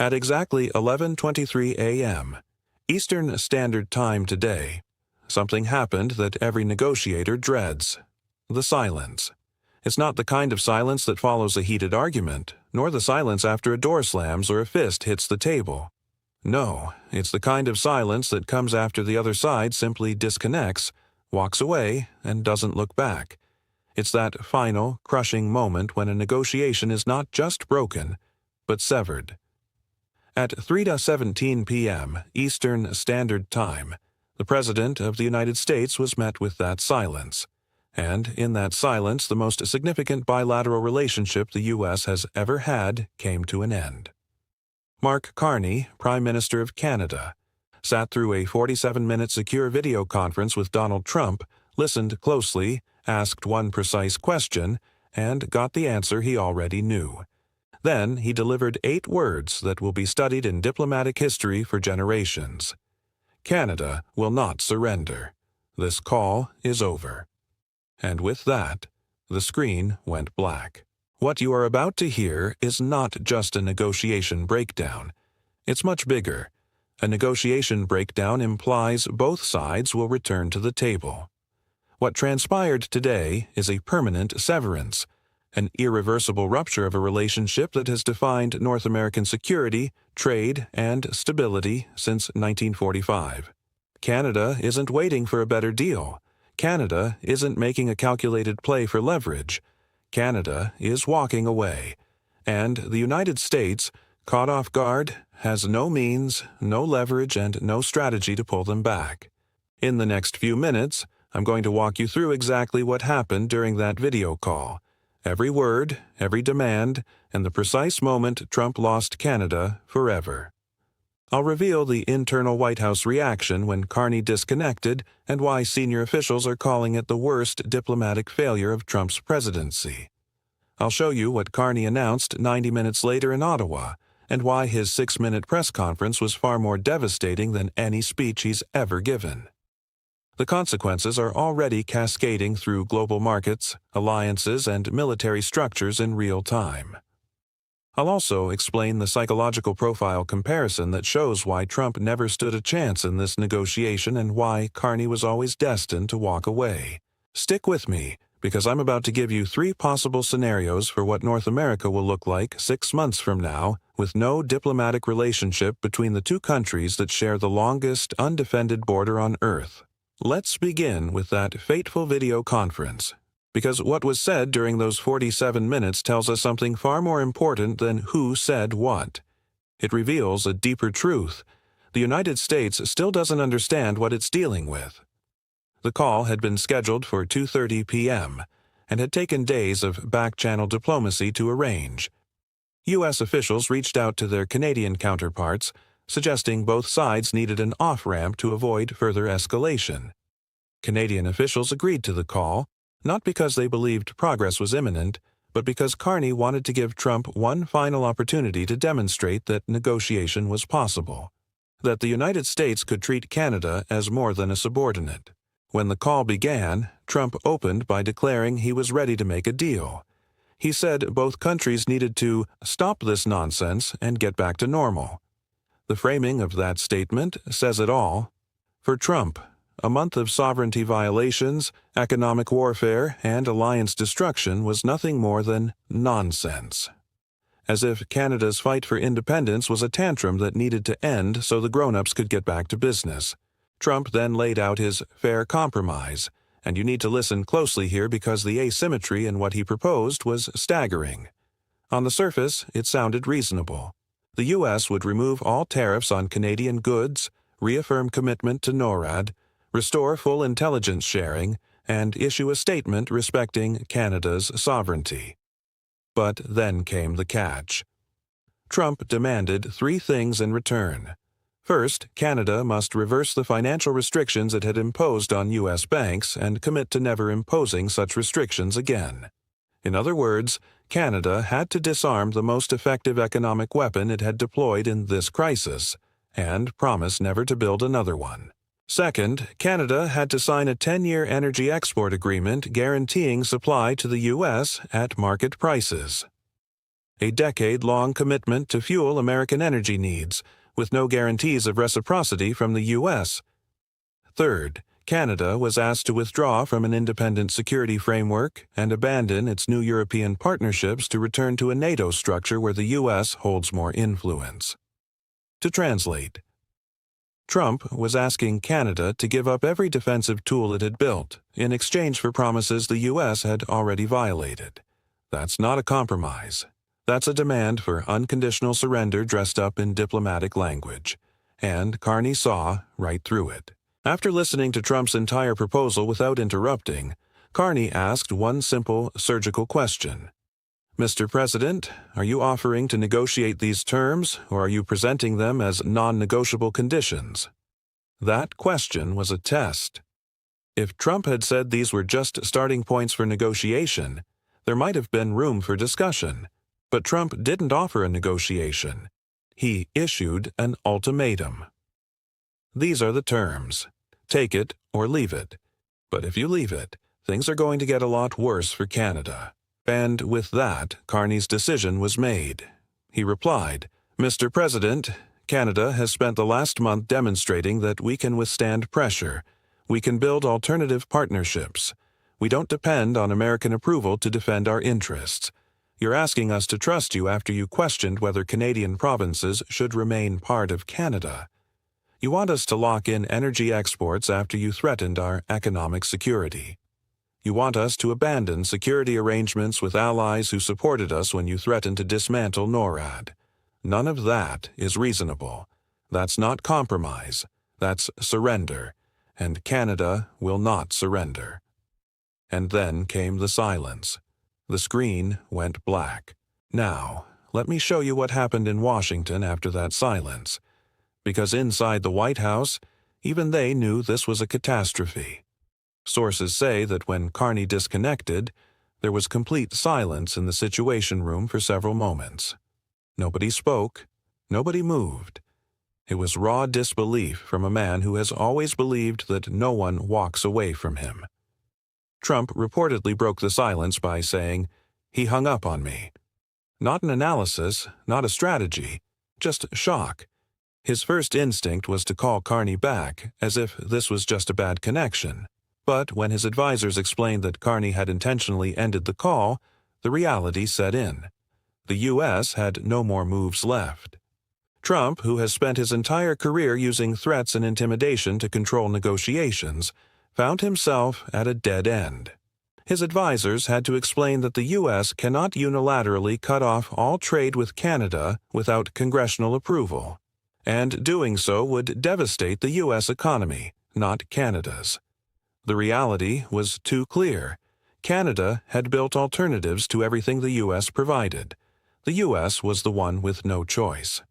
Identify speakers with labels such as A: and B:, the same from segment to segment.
A: At exactly 11:23 a.m. Eastern Standard Time today, something happened that every negotiator dreads: the silence. It's not the kind of silence that follows a heated argument, nor the silence after a door slams or a fist hits the table. No, it's the kind of silence that comes after the other side simply disconnects, walks away, and doesn't look back. It's that final, crushing moment when a negotiation is not just broken, but severed. At 3:17 p.m. Eastern Standard Time, the President of the United States was met with that silence. And in that silence, the most significant bilateral relationship the U.S. has ever had came to an end. Mark Carney, Prime Minister of Canada, sat through a 47-minute secure video conference with Donald Trump, listened closely, asked one precise question, and got the answer he already knew. Then he delivered 8 words that will be studied in diplomatic history for generations. Canada will not surrender. This call is over. And with that, the screen went black. What you are about to hear is not just a negotiation breakdown. It's much bigger. A negotiation breakdown implies both sides will return to the table. What transpired today is a permanent severance, an irreversible rupture of a relationship that has defined North American security, trade, and stability since 1945. Canada isn't waiting for a better deal. Canada isn't making a calculated play for leverage. Canada is walking away. And the United States, caught off guard, has no means, no leverage, and no strategy to pull them back. In the next few minutes, I'm going to walk you through exactly what happened during that video call. Every word, every demand, and the precise moment Trump lost Canada forever. I'll reveal the internal White House reaction when Carney disconnected and why senior officials are calling it the worst diplomatic failure of Trump's presidency. I'll show you what Carney announced 90 minutes later in Ottawa and why his 6-minute press conference was far more devastating than any speech he's ever given. The consequences are already cascading through global markets, alliances, and military structures in real time. I'll also explain the psychological profile comparison that shows why Trump never stood a chance in this negotiation and why Carney was always destined to walk away. Stick with me, because I'm about to give you 3 possible scenarios for what North America will look like 6 months from now, with no diplomatic relationship between the 2 countries that share the longest undefended border on Earth. Let's begin with that fateful video conference, because what was said during those 47 minutes tells us something far more important than who said what. It reveals a deeper truth. The United States still doesn't understand what it's dealing with. The call had been scheduled for 2:30 p.m. and had taken days of back-channel diplomacy to arrange. U.S. officials reached out to their Canadian counterparts, suggesting both sides needed an off-ramp to avoid further escalation. Canadian officials agreed to the call, not because they believed progress was imminent, but because Carney wanted to give Trump one final opportunity to demonstrate that negotiation was possible, that the United States could treat Canada as more than a subordinate. When the call began, Trump opened by declaring he was ready to make a deal. He said both countries needed to stop this nonsense and get back to normal. The framing of that statement says it all. For Trump, a month of sovereignty violations, economic warfare, and alliance destruction was nothing more than nonsense. As if Canada's fight for independence was a tantrum that needed to end so the grown-ups could get back to business. Trump then laid out his fair compromise, and you need to listen closely here because the asymmetry in what he proposed was staggering. On the surface, it sounded reasonable. The U.S. would remove all tariffs on Canadian goods, reaffirm commitment to NORAD, restore full intelligence sharing, and issue a statement respecting Canada's sovereignty. But then came the catch. Trump demanded 3 things in return. First, Canada must reverse the financial restrictions it had imposed on U.S. banks and commit to never imposing such restrictions again. In other words, Canada had to disarm the most effective economic weapon it had deployed in this crisis, and promise never to build another one. Second, Canada had to sign a 10-year energy export agreement guaranteeing supply to the U.S. at market prices. a decade-long commitment to fuel American energy needs, with no guarantees of reciprocity from the U.S. Third, Canada was asked to withdraw from an independent security framework and abandon its new European partnerships to return to a NATO structure where the U.S. holds more influence. To translate, Trump was asking Canada to give up every defensive tool it had built in exchange for promises the U.S. had already violated. That's not a compromise. That's a demand for unconditional surrender dressed up in diplomatic language. And Carney saw right through it. After listening to Trump's entire proposal without interrupting, Carney asked one simple, surgical question. Mr. President, are you offering to negotiate these terms, or are you presenting them as non-negotiable conditions? That question was a test. If Trump had said these were just starting points for negotiation, there might have been room for discussion. But Trump didn't offer a negotiation. He issued an ultimatum. These are the terms. Take it or leave it. But if you leave it, things are going to get a lot worse for Canada. And with that, Carney's decision was made. He replied, Mr. President, Canada has spent the last month demonstrating that we can withstand pressure. We can build alternative partnerships. We don't depend on American approval to defend our interests. You're asking us to trust you after you questioned whether Canadian provinces should remain part of Canada. You want us to lock in energy exports after you threatened our economic security. You want us to abandon security arrangements with allies who supported us when you threatened to dismantle NORAD. None of that is reasonable. That's not compromise. That's surrender. And Canada will not surrender. And then came the silence. The screen went black. Now, let me show you what happened in Washington after that silence. Because inside the White House, even they knew this was a catastrophe. Sources say that when Carney disconnected, there was complete silence in the Situation Room for several moments. Nobody spoke. Nobody moved. It was raw disbelief from a man who has always believed that no one walks away from him. Trump reportedly broke the silence by saying, "He hung up on me." Not an analysis, not a strategy, just shock. His first instinct was to call Carney back, as if this was just a bad connection. But when his advisors explained that Carney had intentionally ended the call, the reality set in. The U.S. had no more moves left. Trump, who has spent his entire career using threats and intimidation to control negotiations, found himself at a dead end. His advisors had to explain that the U.S. cannot unilaterally cut off all trade with Canada without congressional approval, and doing so would devastate the U.S. economy, not Canada's. The reality was too clear. Canada had built alternatives to everything the U.S. provided. The U.S. was the one with no choice.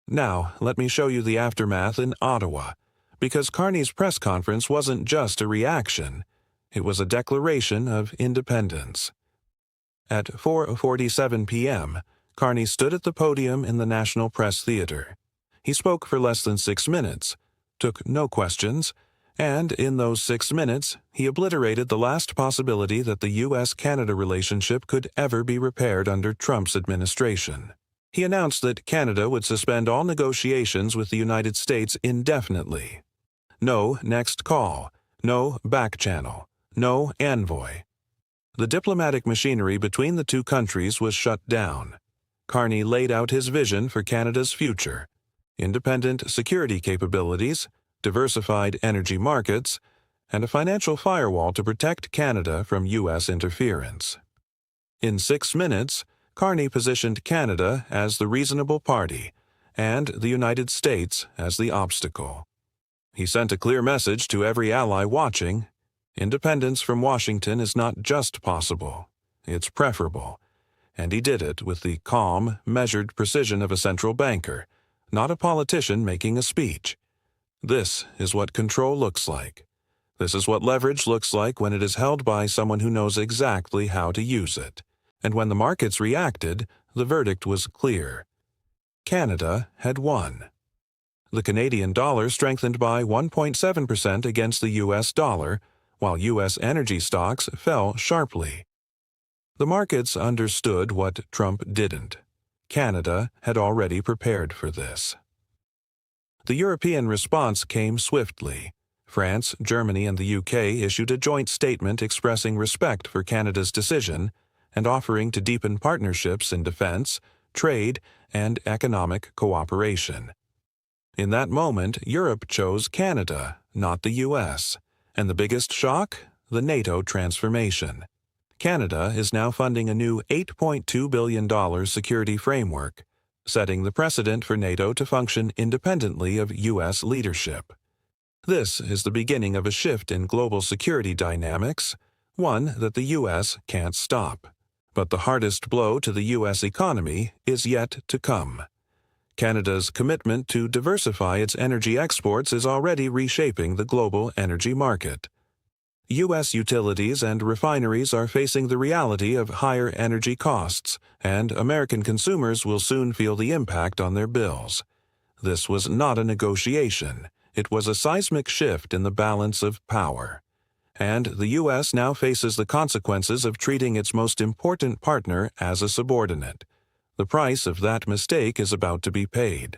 A: Now, let me show you the aftermath in Ottawa, because Carney's press conference wasn't just a reaction. It was a declaration of independence. At 4:47 p.m., Carney stood at the podium in the National Press Theatre. He spoke for less than 6 minutes, took no questions, and in those 6 minutes, he obliterated the last possibility that the U.S.-Canada relationship could ever be repaired under Trump's administration. He announced that Canada would suspend all negotiations with the United States indefinitely. No next call, no back channel, no envoy. The diplomatic machinery between the two countries was shut down. Carney laid out his vision for Canada's future: independent security capabilities, diversified energy markets, and a financial firewall to protect Canada from U.S. interference. In 6 minutes, Carney positioned Canada as the reasonable party and the United States as the obstacle. He sent a clear message to every ally watching: independence from Washington is not just possible, it's preferable. And he did it with the calm, measured precision of a central banker, not a politician making a speech. This is what control looks like. This is what leverage looks like when it is held by someone who knows exactly how to use it. And when the markets reacted, the verdict was clear. Canada had won. The Canadian dollar strengthened by 1.7% against the U.S. dollar, while U.S. energy stocks fell sharply. The markets understood what Trump didn't. Canada had already prepared for this. The European response came swiftly. France, Germany, and the UK issued a joint statement expressing respect for Canada's decision and offering to deepen partnerships in defense, trade, and economic cooperation. In that moment, Europe chose Canada, not the US, and the biggest shock? The NATO transformation. Canada is now funding a new $8.2 billion security framework, setting the precedent for NATO to function independently of U.S. leadership. This is the beginning of a shift in global security dynamics, one that the U.S. can't stop. But the hardest blow to the U.S. economy is yet to come. Canada's commitment to diversify its energy exports is already reshaping the global energy market. U.S. utilities and refineries are facing the reality of higher energy costs, and American consumers will soon feel the impact on their bills. This was not a negotiation. It was a seismic shift in the balance of power. And the U.S. now faces the consequences of treating its most important partner as a subordinate. The price of that mistake is about to be paid.